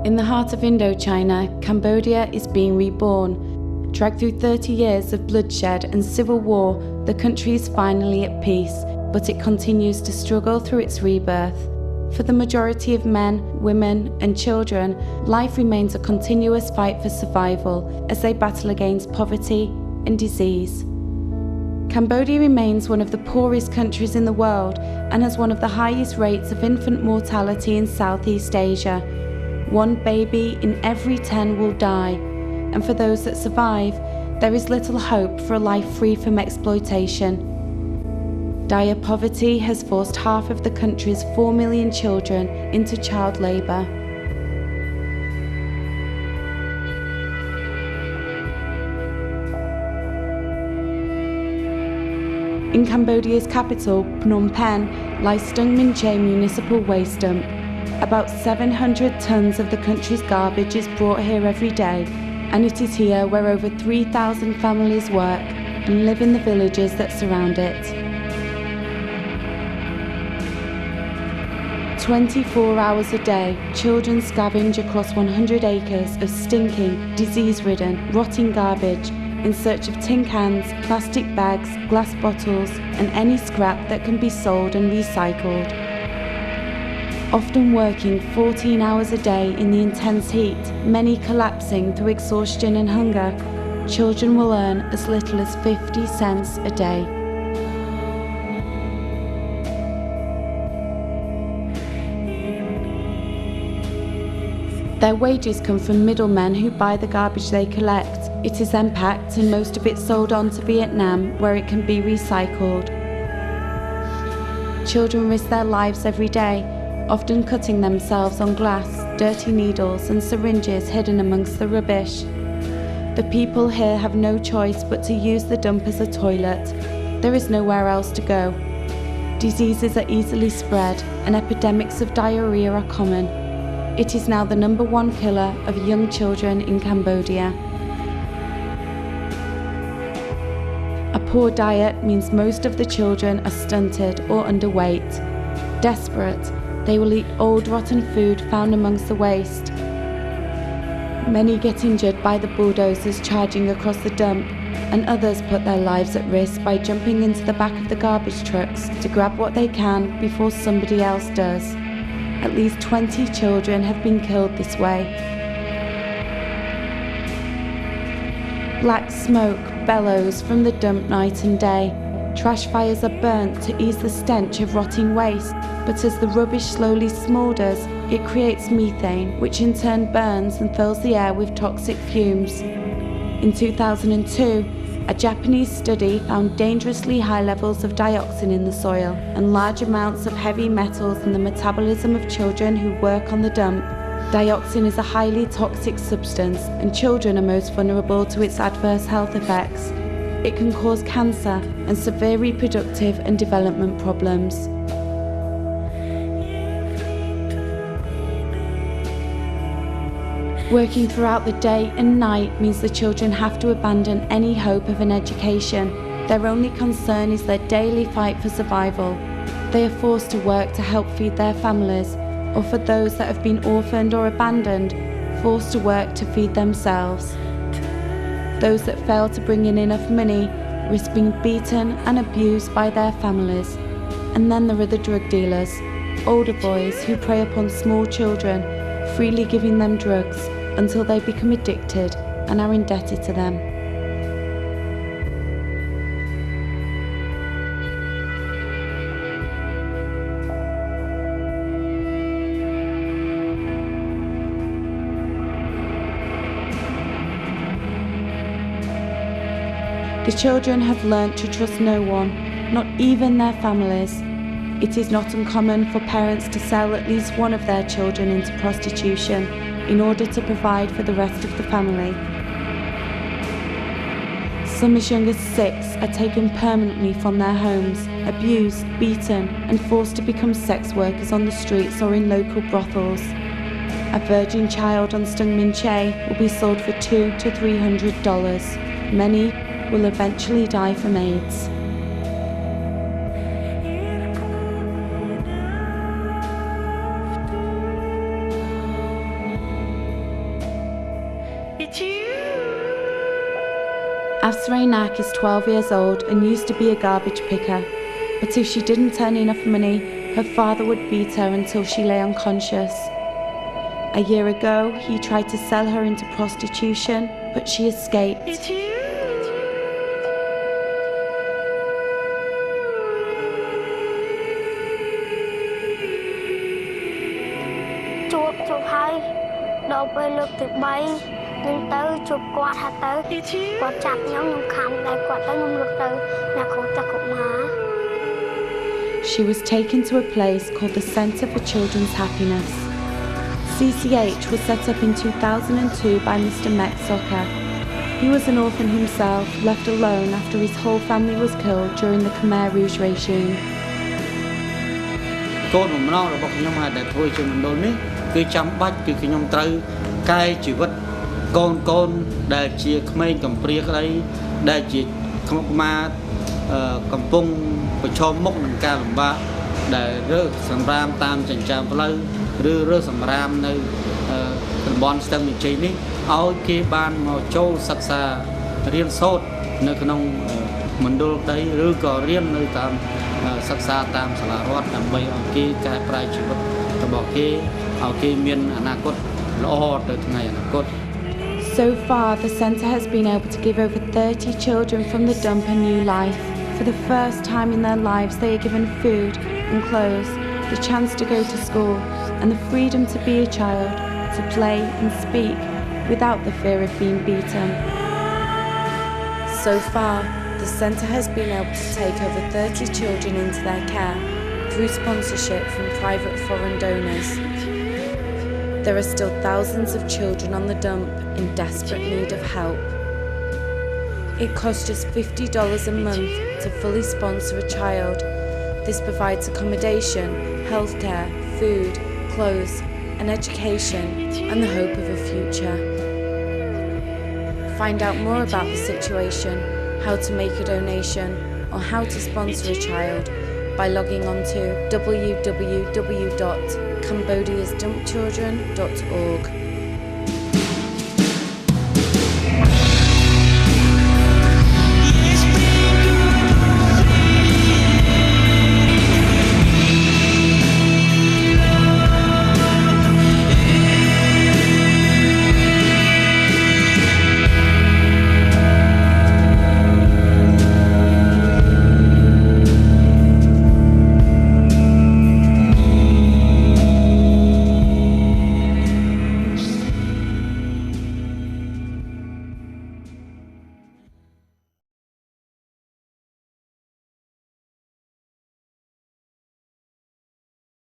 In the heart of Indochina, Cambodia is being reborn. Dragged through 30 years of bloodshed and civil war, the country is finally at peace, but it continues to struggle through its rebirth. For the majority of men, women, and children, life remains a continuous fight for survival as they battle against poverty and disease. Cambodia remains one of the poorest countries in the world and has one of the highest rates of infant mortality in Southeast Asia. 1 baby in every 10 will die, and for those that survive, there is little hope for a life free from exploitation. Dire poverty has forced half of the country's 4 million children into child labour. In Cambodia's capital, Phnom Penh, lies Stung Min Che Municipal Waste Dump. About 700 tons of the country's garbage is brought here every day, and it is here where over 3,000 families work and live in the villages that surround it. 24 hours a day, children scavenge across 100 acres of stinking, disease-ridden, rotting garbage in search of tin cans, plastic bags, glass bottles, and any scrap that can be sold and recycled. Often working 14 hours a day in the intense heat, many collapsing through exhaustion and hunger, children will earn as little as 50 cents a day. Their wages come from middlemen who buy the garbage they collect. It is then packed and most of it sold on to Vietnam, where it can be recycled. Children risk their lives every day, often cutting themselves on glass, dirty needles and syringes hidden amongst the rubbish. The people here have no choice but to use the dump as a toilet. There is nowhere else to go. Diseases are easily spread and epidemics of diarrhea are common. It is now the #1 killer of young children in Cambodia. A poor diet means most of the children are stunted or underweight. Desperate, they will eat old rotten food found amongst the waste. Many get injured by the bulldozers charging across the dump, and others put their lives at risk by jumping into the back of the garbage trucks to grab what they can before somebody else does. At least 20 children have been killed this way. Black smoke bellows from the dump night and day. Trash fires are burnt to ease the stench of rotting waste, but as the rubbish slowly smoulders, it creates methane, which in turn burns and fills the air with toxic fumes. In 2002, a Japanese study found dangerously high levels of dioxin in the soil and large amounts of heavy metals in the metabolism of children who work on the dump. Dioxin is a highly toxic substance, and children are most vulnerable to its adverse health effects. It can cause cancer and severe reproductive and development problems. Working throughout the day and night means the children have to abandon any hope of an education. Their only concern is their daily fight for survival. They are forced to work to help feed their families, or for those that have been orphaned or abandoned, forced to work to feed themselves. Those that fail to bring in enough money risk being beaten and abused by their families. And then there are the drug dealers, older boys who prey upon small children, freely giving them drugs until they become addicted and are indebted to them. The children have learnt to trust no one, not even their families. It is not uncommon for parents to sell at least one of their children into prostitution in order to provide for the rest of the family. Some as young as 6 are taken permanently from their homes, abused, beaten, and forced to become sex workers on the streets or in local brothels. A virgin child on Stung Min Che will be sold for $200 to $300. Many will eventually die from AIDS. Afsreinak is 12 years old and used to be a garbage picker, but if she didn't earn enough money, her father would beat her until she lay unconscious. A year ago, he tried to sell her into prostitution, but she escaped. She was taken to a place called the Centre for Children's Happiness. CCH was set up in 2002 by Mr. Metsoka. He was an orphan himself, left alone after his whole family was killed during the Khmer Rouge regime. គោលបំណងរបស់ខ្ញុំហើយដែលធ្វើជាមណ្ឌលនេះគឺចាំបាច់គឺខ្ញុំត្រូវកែជីវិតកូនដែលជាក្មេងកំព្រាក្តីដែលជាក្មុកម៉ាកំពុងប្រឈមមុខនឹងការលំបាកដែលរើសសម្រាមតាមចិញ្ចើមផ្លូវឬរើសសម្រាមនៅតំបន់ស្ទឹងមានជ័យនេះឲ្យគេបានមកចូលសិក្សារៀនសូត្រនៅក្នុងមណ្ឌលក្តីឬក៏រៀននៅតាមសិក្សាតាមសាលារដ្ឋដើម្បីឲ្យគេកែប្រែជីវិតរបស់គេឲ្យគេមានអនាគតល្អទៅថ្ងៃអនាគត So far, the centre has been able to give over 30 children from the dump a new life. For the first time in their lives, they are given food and clothes, the chance to go to school, and the freedom to be a child, to play and speak without the fear of being beaten. So far, the centre has been able to take over 30 children into their care through sponsorship from private foreign donors. There are still thousands of children on the dump in desperate need of help. It costs just $50 a month to fully sponsor a child. This provides accommodation, healthcare, food, clothes, and education, and the hope of a future. Find out more about the situation, how to make a donation, or how to sponsor a child by logging on to www.cambodiasdumpchildren.org.